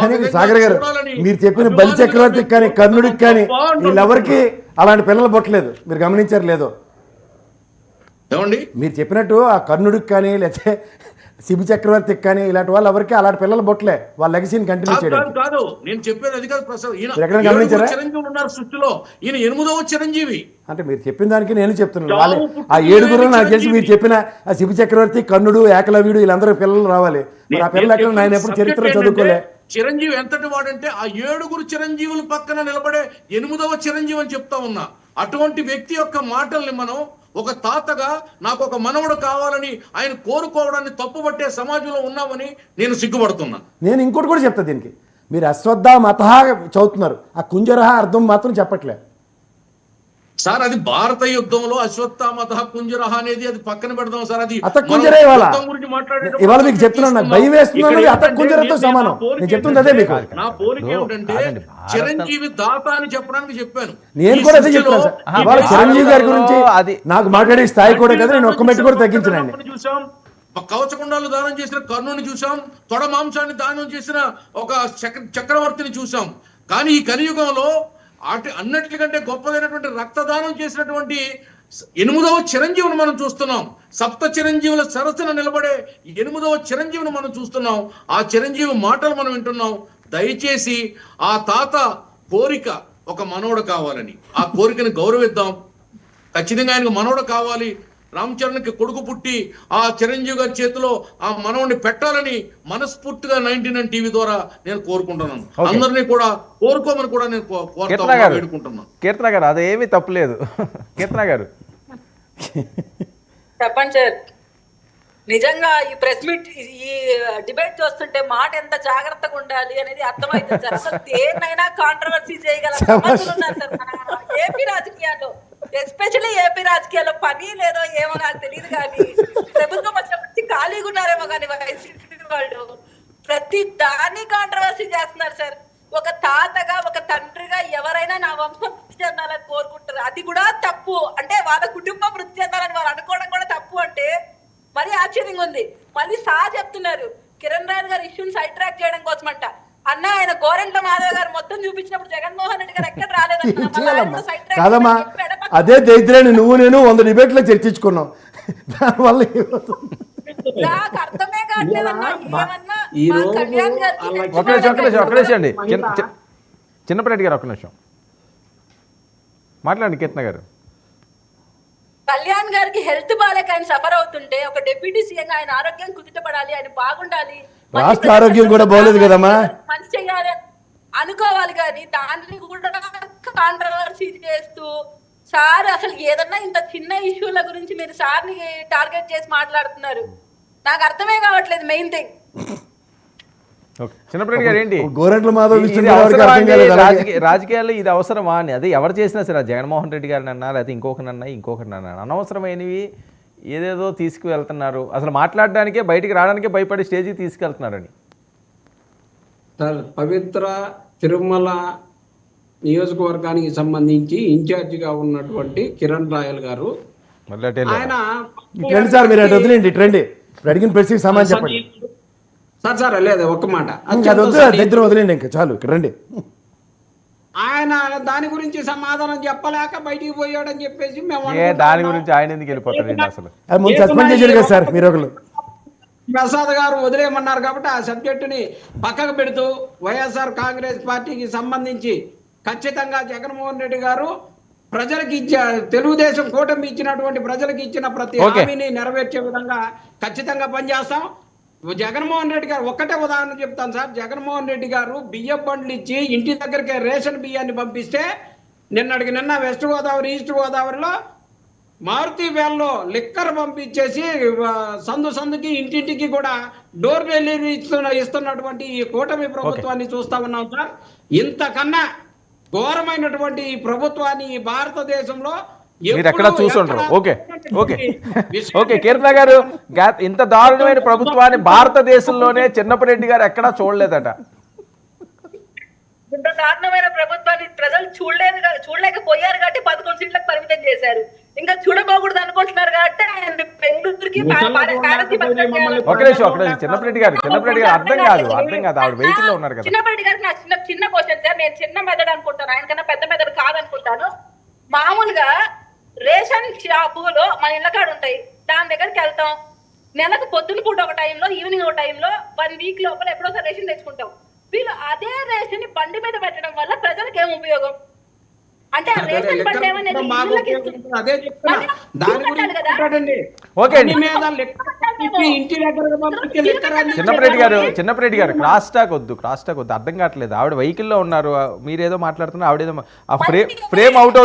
కానీ సాగర్ గారు మీరు చెప్పిన బలి చక్రవర్తికి కానీ కర్ణుడికి కానీ వీళ్ళెవరికి అలాంటి పిల్లలు పుట్టలేదు, మీరు గమనించారు లేదో? ఏమండి మీరు చెప్పినట్టు ఆ కర్ణుడికి కానీ లేకపోతే శిబి చక్రవర్తికి కానీ ఇలాంటి వాళ్ళు ఎవరికి అలాంటి పిల్లలు పుట్టలే, వాళ్ళ లెగసీని కంటిన్యూ చేయడం కాదు. నేను చెప్పేది అది కాదు ప్రసాద్. ఎక్కడ గమనించారా? చిరంజీవులు ఉన్నారు సృష్టిలో, ఈయన 8వ చిరంజీవి. అంటే మీరు చెప్పిన దానికి నేను చెప్తున్నాను, వాళ్ళు ఆ 7 నాకు తెలిసి మీరు చెప్పిన ఆ శిబి చక్రవర్తి, కర్ణుడు, ఏకలవ్యుడు వీళ్ళందరూ పిల్లలు రావాలి. ఆ పిల్లలు ఎక్కడ? నేను ఎప్పుడు చరిత్ర చదువుకోలే. చిరంజీవి ఎంతటి వాడంటే ఆ 7 చిరంజీవుల పక్కన నిలబడే 8వ చిరంజీవి అని చెప్తా ఉన్నా. అటువంటి వ్యక్తి యొక్క మాటల్ని మనం ఒక తాతగా నాకు ఒక మనవడు కావాలని ఆయన కోరుకోవడాన్ని తప్పుపట్టే సమాజంలో ఉన్నామని నేను సిగ్గుపడుతున్నా. నేను ఇంకోటి కూడా చెప్తా దీనికి, మీరు అశ్వత్థామతః చదువుతున్నారు, ఆ కుంజరహ అర్థం మాత్రం చెప్పట్లే సార్. అది భారత యుద్ధంలో అశ్వత్థామతః కుంజరహ అనేది అది పక్కన పెడదాం సార్. అది గురించి ఇవాళ మీకు చెప్తున్నాను, నాకు భయం వేస్తున్నాను, అత కుంజరతో సమానం. నేను చెప్తుంది అదే మీకు. నా పోలిక ఏమిటంటే చిరంజీవి దాత అని చెప్పడానికి చెప్పాను. నేను కూడా అదే చెప్తాను సార్. ఇవాళ చిరంజీవి గారి గురించి నాకు మాట్లాడే స్థాయి కూడా కదా, నేను ఒక్క మెట్టు కూడా తగ్గించినండి. చూసాం కవచకుండాలు దానం చేసిన కర్ణుని చూసాం, తొడ మాంసాన్ని దానం చేసిన ఒక చక్రవర్తిని చూసాం. కానీ ఈ కలియుగంలో అన్నిటికంటే గొప్పదైనటువంటి రక్తదానం చేసినటువంటి 8వ చిరంజీవిని మనం చూస్తున్నాం. సప్త చిరంజీవుల సరసన నిలబడే 8వ చిరంజీవిని మనం చూస్తున్నాం. ఆ చిరంజీవి మాటలు మనం వింటున్నాం. దయచేసి ఆ తాత కోరిక ఒక మనవడు కావాలని, ఆ కోరికని గౌరవిద్దాం. ఖచ్చితంగా ఆయనకు మనవడు కావాలి. రామ్ చరణ్కి కొడుకు పుట్టి ఆ చిరంజీవి గారి చేతిలో ఆ మనవుని పెట్టాలని మనస్ఫూర్తిగా 99 టీవీ ద్వారా నేను కోరుకుంటున్నాను. అందరినీ కూడా కోరుకోమని కూడా నేను వేడుకుంటున్నాను. కీర్తన గారు అదేమీ తప్పులేదు. కీర్తన గారు చెప్పండి సార్. నిజంగా ఈ ప్రెస్ మీట్ ఈ డిబేట్ చూస్తుంటే మాట ఎంత జాగ్రత్తగా ఉండాలి అనేది అర్థమైంది సార్. అసలు దేన్నైనా కాంట్రవర్సీ చేయగల సమర్థులు ఉన్నారు సార్ మన ఏపీ రాజకీయాల్లో, ఎస్పెషల్లీ ఏపీ రాజకీయాల్లో. పని లేదో ఏమో నాకు తెలియదు కానీ ప్రభుత్వం వచ్చినప్పటి ఖాళీగా ఉన్నారేమో కానీ వైసీపీ వాళ్ళు ప్రతి దాన్ని కాంట్రవర్సీ చేస్తున్నారు సార్. ఒక తాతగా ఒక తండ్రిగా ఎవరైనా నా వంశం వృద్ధి చెందాలని కోరుకుంటారు, అది కూడా తప్పు. అంటే వాళ్ళ కుటుంబం వృద్ధి చెందాలని వాళ్ళు అనుకోవడం కూడా తప్పు అంటే మరి ఆశ్చర్యంగా ఉంది. మళ్ళీ చెప్తున్నారు కిరణ్ రాయల్ గారు ఇష్యూని సైడ్ ట్రాక్ చేయడం కోసం అంట. అన్న ఆయన గోరెంట్ల మాధవ్ గారు మొత్తం చూపించినప్పుడు జగన్మోహన్ రెడ్డి గారు ఎక్కడ కాదమ్మా, అదే దైత్యాన్ని నువ్వు నేను 100 డిబేట్లో చర్చించుకున్నాం. దానివల్ల నాకు అర్థమే కావట్లేదన్నా. ఒక్క నిమిషం అండి, చిన్నపరెడ్డి గారు ఒక్క నిమిషం మాట్లాడండి. కీర్తన గారు, కళ్యాణ్ గారికి హెల్త్ బాలేక ఆయన సఫర్ అవుతుంటే ఒక డిప్యూటీ సీఎం ఆయన ఆరోగ్యం కుదుటపడాలి, ఆయన బాగుండాలి, రాష్ట్ర ఆరోగ్యం కూడా బాగోలేదు కదమ్మా, మంచి చేయాలి అనుకోవాలి. కానీ దాన్ని కూడా కాంట్రవర్సీ చేస్తూ సార్ అసలు ఏదన్నా ఇంత చిన్న ఇష్యూల గురించి మీరు సార్ని టార్గెట్ చేసి మాట్లాడుతున్నారు. నాకు అర్థమే కావట్లేదు మెయిన్ థింగ్. చిన్నప్పటి గారు ఏంటి రాజకీయాల్లో ఇది అవసరమా అని, అది ఎవరు చేసినా సరే జగన్మోహన్ రెడ్డి గారిని అన్నా లేకపోతే ఇంకొకరిని అన్నా అనవసరమైనవి ఏదేదో తీసుకువెళ్తున్నారు. అసలు మాట్లాడడానికే బయటికి రావడానికే భయపడి స్టేజ్కి తీసుకెళ్తున్నారని. సార్ పవిత్ర తిరుమల నియోజకవర్గానికి సంబంధించి ఇన్ఛార్జిగా ఉన్నటువంటి కిరణ్ రాయల్ గారు ఆయన అడిగిన ప్రశ్నకి సమాధానం చెప్పండి సార్. లేదు ఒక్క మాట వదిలేండి, ఇంకా చాలు ఇక్కడ రండి. ఆయన దాని గురించి సమాధానం చెప్పలేక బయటికి పోయాడని చెప్పేసి మేము దాని గురించి ఆయన ఎందుకు వెళ్ళిపోతారు అసలు? సస్పెండ్ చేశారు కదా సార్ మీరు ఒకరు. ప్రసాద్ గారు వదిలేయమన్నారు కాబట్టి ఆ సబ్జెక్టుని పక్కకు పెడుతూ వైఎస్ఆర్ కాంగ్రెస్ పార్టీకి సంబంధించి ఖచ్చితంగా జగన్మోహన్ రెడ్డి గారు ప్రజలకు ఇచ్చే తెలుగుదేశం కూటమి ఇచ్చినటువంటి ప్రజలకు ఇచ్చిన ప్రతి హామీని నెరవేర్చే విధంగా ఖచ్చితంగా పనిచేస్తాం. జగన్మోహన్ రెడ్డి గారు ఒక్కటే ఉదాహరణ చెప్తాను సార్. జగన్మోహన్ రెడ్డి గారు బియ్యం బండ్లు ఇచ్చి ఇంటి దగ్గరికి రేషన్ బియ్యాన్ని పంపిస్తే నిన్న వెస్ట్ గోదావరి ఈస్ట్ గోదావరిలో మారుతి వ్యాన్లో లిక్కర్ పంపించేసి సందుకి ఇంటింటికి కూడా డోర్ డెలివరీ ఇస్తున్నటువంటి ఈ కూటమి ప్రభుత్వాన్ని చూస్తా ఉన్నాం సార్. ఇంతకన్నా ఘోరమైనటువంటి ఈ ప్రభుత్వాన్ని ఈ భారతదేశంలో మీరు ఎక్కడ చూసుంటారు. ఓకే ఓకే ఓకే కీర్తన గారు, ఇంత దారుణమైన ప్రభుత్వాన్ని భారతదేశంలోనే చిన్నపరెడ్డి గారు ఎక్కడా చూడలేదట. ఇంత దారుణమైన ప్రభుత్వాన్ని ప్రజలు చూడలేకపోయారు కాబట్టి 11 సీట్లకు పరిమితం చేశారు. ఇంకా చూడబోకూడదు అనుకుంటున్నారు కాబట్టి ఆయన బెంగళూరుకి ఒక నిమిషం చిన్నప్పరెడ్డి గారు అర్థం కాదు ఆవిడ వెహికల్ లో ఉన్నారు కదా. చిన్నప్పరెడ్డి గారికి నాకు చిన్న క్వశ్చన్ సార్. నేను చిన్న మెదడు అనుకుంటాను, ఆయనకన్నా పెద్ద మెదడు కాదనుకుంటాను. మామూలుగా రేషన్ షాపులో మన ఇళ్ళ కాడ ఉంటాయి, దాని దగ్గరికి వెళ్తాం. నెలకు పొద్దున పూట ఒక టైంలో, ఈవినింగ్ ఒక టైంలో, 1 వీక్ లోపల ఎప్పుడోసారి రేషన్ తెచ్చుకుంటాం. వీళ్ళు అదే రేషన్ బండి మీద పెట్టడం వల్ల ప్రజలకు ఏం ఉపయోగం? అంటే ఆ రేషన్ బండి ఏమనేది ఇళ్ళకి ఇస్తుంది. అదే చెప్తున్నా. దాని గురించి కదా. మాట్లాడండి. ఓకే అండి. బండి మీద లెక్క తిప్పి ఇంటి దగ్గరకు పంపించి లెక్క రాని చిన్నప్పరెడ్డి గారు క్రాస్ టాక్ వద్దు అర్థం కావట్లేదు. ఆవిడ వెహికల్లో ఉన్నారు, మీరేదో మాట్లాడుతున్నారు, ఆవిడేదో ఫ్రేమ్ అవుట్